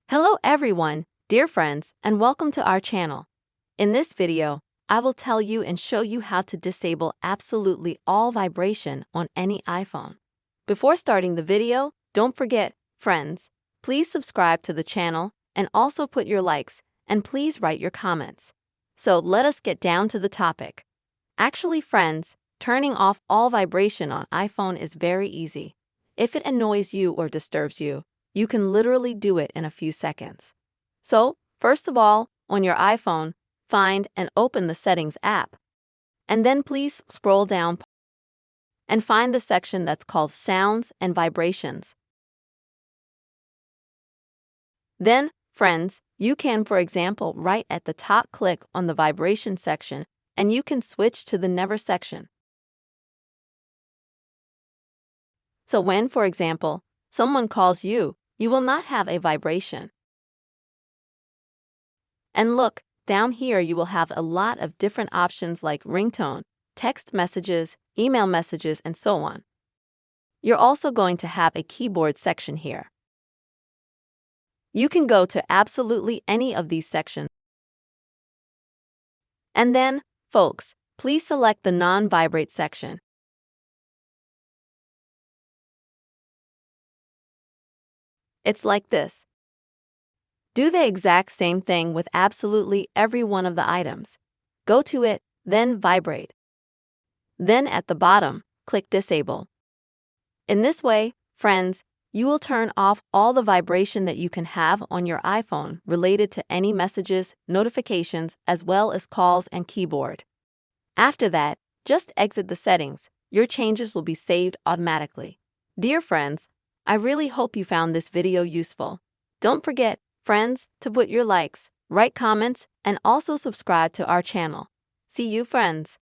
Hello everyone, dear friends, and welcome to our channel. In this video, I will tell you and show you how to disable absolutely all vibration on any iPhone. Before starting the video, don't forget, friends, please subscribe to the channel and also put your likes and please write your comments. So let us get down to the topic. Actually, friends, turning off all vibration on iPhone is very easy. If it annoys you or disturbs you, you can literally do it in a few seconds. So, first of all, on your iPhone, find and open the Settings app. And then please scroll down and find the section that's called Sounds and Vibrations. Then, friends, you can, for example, right at the top click on the Vibration section and you can switch to the Never section. So when, for example, someone calls you, you will not have a vibration. And look, down here you will have a lot of different options like ringtone, text messages, email messages, and so on. You're also going to have a keyboard section here. You can go to absolutely any of these sections. And then, folks, please select the non-vibrate section. It's like this. Do the exact same thing with absolutely every one of the items. Go to it, then vibrate. Then at the bottom, click Disable. In this way, friends, you will turn off all the vibration that you can have on your iPhone related to any messages, notifications, as well as calls and keyboard. After that, just exit the settings. Your changes will be saved automatically. Dear friends, I really hope you found this video useful. Don't forget, friends, to put your likes, write comments, and also subscribe to our channel. See you, friends.